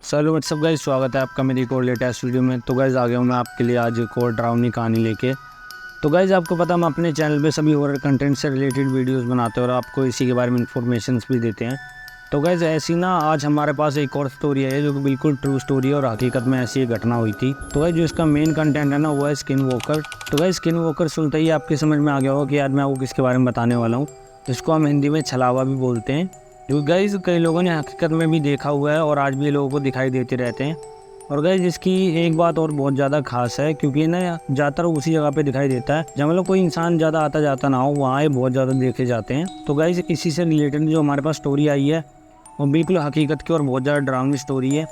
Hello what's up guys, स्वागत है आपका मेरी एक और लेटेस्ट वीडियो में। तो गाइस आ गया हूँ मैं आपके लिए आज एक और डरावनी कहानी लेके। तो गाइस आपको पता हम अपने चैनल पे सभी हॉरर कंटेंट से रिलेटेड वीडियोस बनाते हैं और आपको इसी के बारे में इन्फॉर्मेशन भी देते हैं। तो गाइस ऐसी ना आज हमारे पास एक और स्टोरी है जो कि बिल्कुल ट्रू स्टोरी है और हकीकत में ऐसी एक घटना हुई थी। तो गाइस जो इसका मेन कंटेंट है ना वो है स्किन वॉकर। तो गाइस स्किन वॉकर सुनते ही आपके समझ में आ गया होगा कि यार मैं वो किसके बारे में बताने वाला हूँ, जिसको हम हिंदी में छलावा भी बोलते हैं। जो गाइस कई लोगों ने हकीकत में भी देखा हुआ है और आज भी लोगों को दिखाई देते रहते हैं। और गाइस इसकी एक बात और बहुत ज़्यादा खास है क्योंकि ना ज़्यादातर उसी जगह पे दिखाई देता है जहाँ मतलब कोई इंसान ज़्यादा आता जाता ना हो, वहाँ ये बहुत ज़्यादा देखे जाते हैं। तो गाइस इसी से रिलेटेड जो हमारे पास स्टोरी आई है वो बिल्कुल हकीकत की और बहुत ज़्यादा डरावनी स्टोरी है।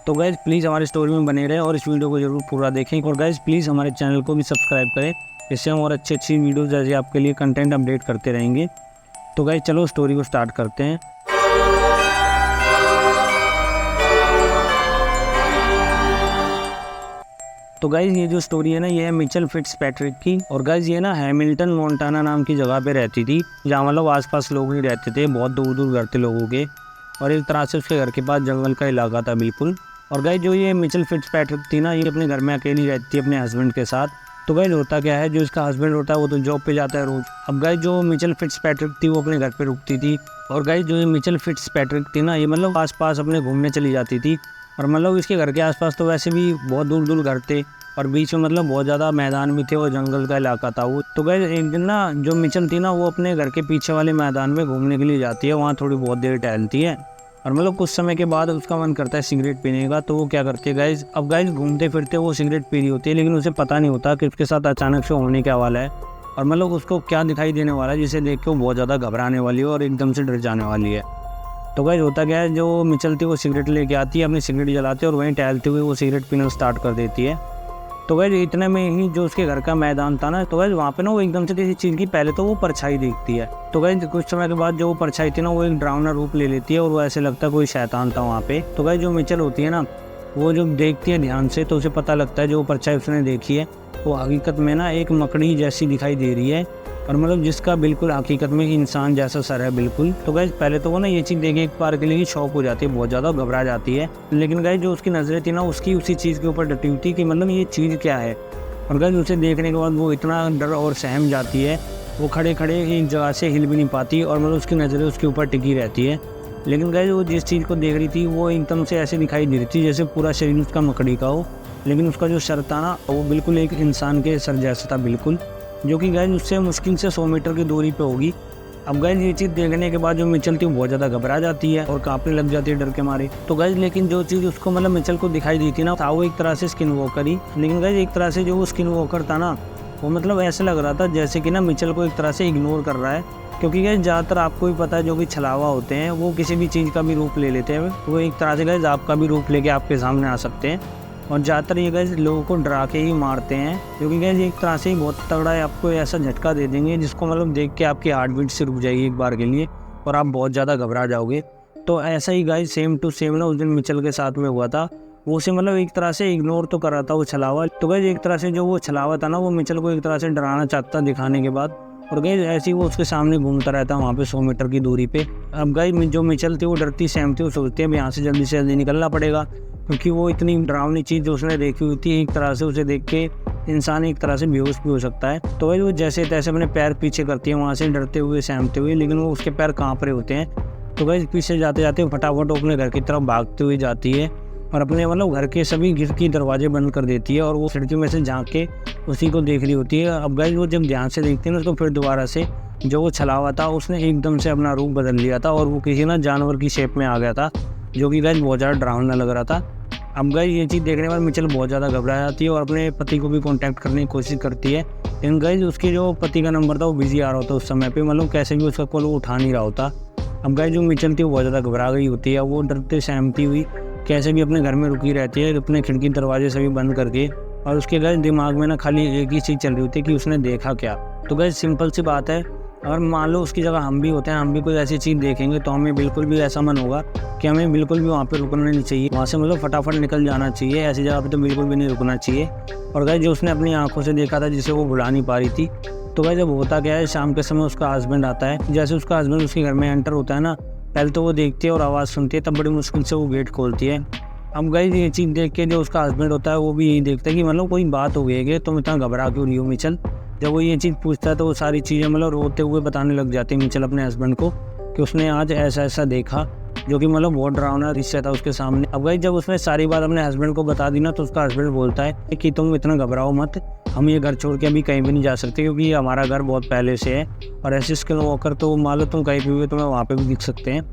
तो गाइस प्लीज़ हमारी स्टोरी में बने रहें और इस वीडियो को जरूर पूरा देखें। और गाइस प्लीज़ हमारे चैनल को भी सब्सक्राइब करें, इससे हम और अच्छी वीडियोज़ जैसे आपके लिए कंटेंट अपडेट करते रहेंगे। तो गाइस चलो स्टोरी को स्टार्ट करते हैं। तो गाइज ये जो स्टोरी है ना ये है मिचेल फिट्जपैट्रिक की। और गाइज ये ना हैमिल्टन मोंटाना नाम की जगह पे रहती थी जहाँ मतलब आसपास लोग नहीं रहते थे, बहुत दूर दूर घर थे लोगों के। और एक तरह से उसके घर के पास जंगल का इलाका था बिल्कुल। और गाइज जो ये मिचेल फिट्जपैट्रिक थी ना ये अपने घर में अकेली रहती थी अपने हस्बैंड के साथ। तो गाइज होता क्या है, जो इसका हस्बैंड होता है वो तो जॉब पे जाता है रोज। अब गाइज जो मिचेल फिट्जपैट्रिक थी वो अपने घर पे रुकती थी। और गाइज जो ये मिचेल फिट्जपैट्रिक थी ना ये मतलब आसपास अपने घूमने चली जाती थी। और मतलब इसके घर के आसपास तो वैसे भी बहुत दूर दूर घर थे और बीच में मतलब बहुत ज़्यादा मैदान भी थे और जंगल का इलाका था वो। तो गाइस एक दिन ना जो मिचेल थी ना वो अपने घर के पीछे वाले मैदान में घूमने के लिए जाती है, वहाँ थोड़ी बहुत देर टहलती है। और मतलब कुछ समय के बाद उसका मन करता है सिगरेट पीने का। तो वो क्या करती है गाइस, अब गाइस घूमते फिरते वो सिगरेट पी रही होती है लेकिन उसे पता नहीं होता कि उसके साथ अचानक से होने क्या वाला है और मतलब उसको क्या दिखाई देने वाला है जिसे देख के वो बहुत ज़्यादा घबराने वाली है और एकदम से डर जाने वाली है। तो गाइस होता क्या है, जो मिचेल थी वो सिगरेट लेके आती है, अपनी सिगरेट जलाती है और वहीं टहलते हुए वो सिगरेट पीना स्टार्ट कर देती है। तो गाइस इतने में ही जो उसके घर का मैदान था ना, तो गाइस वहाँ पे ना वो एकदम से किसी चीज़ की पहले तो वो परछाई दिखती है। तो गाइस कुछ समय के बाद जो वो परछाई थी ना वो एक डरावना रूप ले लेती है और वो ऐसे लगता है कोई शैतान था वहाँ पे। तो गाइस जो मिचेल होती है ना वो जब देखती है ध्यान से तो उसे पता लगता है जो परछाई उसने देखी है वो हकीकत में ना एक मकड़ी जैसी दिखाई दे रही है और मतलब जिसका बिल्कुल हकीकत में इंसान जैसा सर है बिल्कुल। तो गाइस पहले तो वो ना ये चीज़ देखे एक बार के लिए शॉक हो जाती है, बहुत ज़्यादा घबरा जाती है। लेकिन गाइस जो उसकी नज़रें थी ना उसकी उसी चीज़ के ऊपर डटी हुई थी कि मतलब ये चीज़ क्या है। और गाइस उसे देखने के बाद वो इतना डर और सहम जाती है, वो खड़े खड़े एक जगह से हिल भी नहीं पाती और मतलब उसकी नज़रें उसके ऊपर टिकी रहती है। लेकिन गाइस वो जिस चीज़ को देख रही थी वो एकदम से ऐसे दिखाई दे रही थी जैसे पूरा शरीर उसका मकड़ी का हो, लेकिन उसका जो सर था ना वो बिल्कुल एक इंसान के सर जैसा था बिल्कुल, जो कि गाइस उससे मुश्किल से 100 मीटर की दूरी पे होगी। अब गाइस ये चीज़ देखने के बाद जो मिचेल थी वो बहुत ज़्यादा घबरा जाती है और कांपने लग जाती है डर के मारे। तो गाइस लेकिन जो चीज़ उसको मतलब मिचेल को दिखाई दी थी ना था वो एक तरह से स्किन वॉकर ही। लेकिन गाइस एक तरह से जो वो स्किन वॉकर था ना वो मतलब ऐसा लग रहा था जैसे कि ना मिचेल को एक तरह से इग्नोर कर रहा है, क्योंकि गाइस ज़्यादातर आपको भी पता है जो भी छलावा होते हैं वो किसी भी चीज़ का भी रूप ले लेते हैं, वो एक तरह से गाइस आपका भी रूप लेके आपके सामने आ सकते हैं। और ज़्यादातर ये गाइस लोगों को डरा के ही मारते हैं, क्योंकि गाइस एक तरह से बहुत तगड़ा है, आपको ऐसा झटका दे देंगे जिसको मतलब देख के आपकी हार्ट बीट से रुक जाएगी एक बार के लिए और आप बहुत ज़्यादा घबरा जाओगे। तो ऐसा ही गाइस सेम टू सेम ना उस दिन मिचेल के साथ में हुआ था। वो उसे मतलब एक तरह से इग्नोर तो कर रहा था वो छलावा। तो गाइस एक तरह से जो वो छलावा था ना वो मिचेल को एक तरह से डराना चाहता दिखाने के बाद, और गाइस ऐसे ही वो उसके सामने घूमता रहता वहाँ पे 100 मीटर की दूरी पे। अब गाइस जो मिचेल थी वो डरती सहमती, वो सोचती है यहाँ से जल्दी निकलना पड़ेगा, क्योंकि वो इतनी डरावनी चीज़ जो उसने देखी हुई थी एक तरह से उसे देख के इंसान एक तरह से बेहोश भी हो सकता है। तो वो जैसे तैसे अपने पैर पीछे करती है वहाँ से डरते हुए सहमते हुए, लेकिन वो उसके पैर काँप रहे होते हैं। तो गाइस पीछे जाते जाते फटाफट अपने घर की तरफ भागते हुए जाती है और अपने मतलब घर के सभी खिड़की दरवाजे बंद कर देती है और वो खिड़की में से झाँक के उसी को देख रही होती है। अब गाइस वो जब ध्यान से देखती है ना तो फिर दोबारा से जो वो छलावा था उसने एकदम से अपना रूप बदल लिया था और वो किसी ना जानवर की शेप में आ गया था, जो कि गाइस बहुत ज़्यादा डरावना लग रहा था। अब गाइस ये चीज़ देखने के बाद मिचेल बहुत ज़्यादा घबरा जाती है और अपने पति को भी कांटेक्ट करने की कोशिश करती है, लेकिन गाइस उसके जो पति का नंबर था वो बिजी आ रहा होता उस समय पे, मतलब कैसे भी उसका कॉल वो उठा नहीं रहा होता। अब गाइस जो मिचेल थी वो बहुत ज़्यादा घबरा गई होती है, वो डरते सहमती हुई कैसे भी अपने घर में रुकी रहती है अपने खिड़की दरवाजे सभी बंद करके। और उसके गाइस दिमाग में ना खाली एक ही चीज़ चल रही होती है कि उसने देखा क्या। तो गाइस सिंपल सी बात है, अगर मान लो उसकी जगह हम भी होते हैं, हम भी कोई ऐसी चीज़ देखेंगे तो हमें बिल्कुल भी ऐसा मन होगा कि हमें बिल्कुल भी वहाँ पे रुकना नहीं चाहिए, वहाँ से मतलब फटाफट निकल जाना चाहिए, ऐसी जगह पे तो बिल्कुल भी नहीं रुकना चाहिए। और गाइस जो उसने अपनी आंखों से देखा था जिसे वो भुला नहीं पा रही थी। तो गाइस जब होता क्या है, शाम के समय उसका हस्बैंड आता है, जैसे उसका हस्बैंड उसके घर में एंटर होता है ना, पहले तो वो देखती है और आवाज़ सुनती है, तब बड़ी मुश्किल से वो गेट खोलती है। अब गाइस ये चीज़ देख के जो उसका हस्बैंड होता है वो भी यही देखता है कि मतलब कोई बात हो गई है कि तुम इतना घबरा क्यों रही हो मिचेल। जब वो ये चीज़ पूछता है तो वो सारी चीज़ें मतलब रोते हुए बताने लग जाती है मिचेल अपने हस्बैंड को कि उसने आज ऐसा ऐसा देखा, जो कि मतलब बहुत डरावना दृश्य था उसके सामने। अब गाइस जब उसने सारी बात अपने हस्बैंड को बता दी ना, तो उसका हस्बैंड बोलता है कि तुम इतना घबराओ मत, हम ये घर छोड़ के अभी कहीं भी नहीं जा सकते क्योंकि ये हमारा घर बहुत पहले से है, और ऐसे स्किन वॉकर तो मान लो तुम कहीं भी हुए तुम्हें वहाँ पे भी दिख सकते हैं।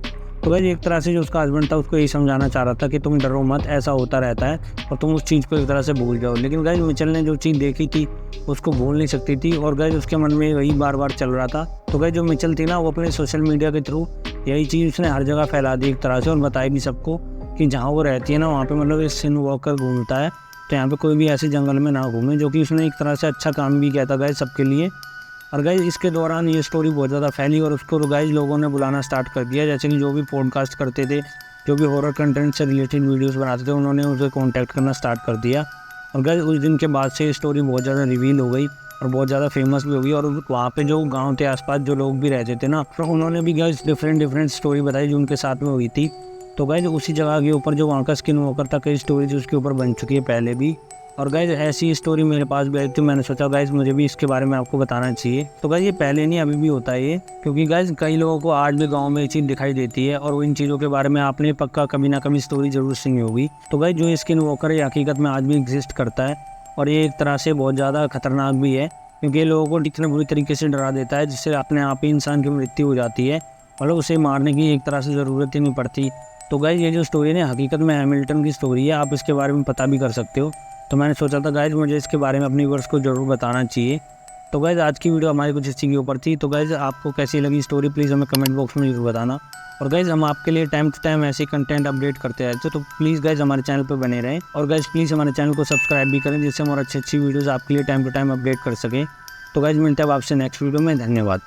तो गाइस एक तरह से जो उसका हस्बैंड था उसको यही समझाना चाह रहा था कि तुम डरो मत, ऐसा होता रहता है और तुम उस चीज़ को एक तरह से भूल जाओ। लेकिन गाइस मिचेल ने जो चीज़ देखी थी उसको भूल नहीं सकती थी, और गाइस उसके मन में वही बार बार चल रहा था। तो गाइस जो मिचेल थी ना, वो अपने सोशल मीडिया के थ्रू यही चीज़ उसने हर जगह फैला दी एक तरह से, और बताई भी सबको कि जहाँ वो रहती है ना वहाँ पे मतलब एक स्किन वॉकर घूमता है, तो यहाँ पे कोई भी ऐसे जंगल में ना घूमे, जो कि उसने एक तरह से अच्छा काम भी किया था गाइस सबके लिए। और गाइस इसके दौरान ये स्टोरी बहुत ज़्यादा फैली और उसको गाइस लोगों ने बुलाना स्टार्ट कर दिया, जैसे कि जो भी पॉडकास्ट करते थे, जो भी हॉरर कंटेंट से रिलेटेड वीडियोस बनाते थे, उन्होंने उसे कांटेक्ट करना स्टार्ट कर दिया। और गाइस उस दिन के बाद से ये स्टोरी बहुत ज़्यादा रिवील हो गई और बहुत ज़्यादा फेमस भी हो गई, और वहाँ पे जो गाँव के आसपास जो लोग भी रहते थे ना, तो उन्होंने भी गाइस डिफरेंट स्टोरी बताई जो उनके साथ में हुई थी। तो गाइस उसी जगह के ऊपर जो वहाँ का स्किन वॉकर था, कई स्टोरीज उसके ऊपर बन चुकी है पहले भी। और गाइस ऐसी स्टोरी मेरे पास भी आई थी, मैंने सोचा गाइस मुझे भी इसके बारे में आपको बताना चाहिए। तो गाइस ये पहले नहीं अभी भी होता है ये, क्योंकि गाइस कई लोगों को आज भी गांव में ये चीज़ दिखाई देती है, और इन चीज़ों के बारे में आपने पक्का कभी ना कभी स्टोरी जरूर सुनी होगी। तो गाइस जो स्किन वॉकर है हकीकत में आज भी एग्जिस्ट करता है, और ये एक तरह से बहुत ज़्यादा खतरनाक भी है, क्योंकि ये लोगों को इतने बुरी तरीके से डरा देता है जिससे अपने आप ही इंसान की मृत्यु हो जाती है, मतलब उसे मारने की एक तरह से ज़रूरत ही नहीं पड़ती। तो गाइस ये जो स्टोरी है हकीकत में हैमिल्टन की स्टोरी है, आप इसके बारे में पता भी कर सकते हो। तो मैंने सोचा था गाइस मुझे इसके बारे में अपनी व्यूअर्स को ज़रूर बताना चाहिए। तो गाइस आज की वीडियो हमारी कुछ इसी के ऊपर थी। तो गाइस आपको कैसी लगी स्टोरी प्लीज़ हमें कमेंट बॉक्स में ज़रूर बताना, और गाइस हम आपके लिए टाइम टू टाइम ऐसे कंटेंट अपडेट करते रहते हैं, तो प्लीज़ गाइस हमारे चैनल पर बने रहें, और गाइस प्लीज़ हमारे चैनल को सब्सक्राइब भी करें जिससे हम और अच्छी वीडियोज़ आपके लिए टाइम टू टाइम अपडेट कर सकें। तो गाइस मिलते हैं आपसे नेक्स्ट वीडियो में, धन्यवाद।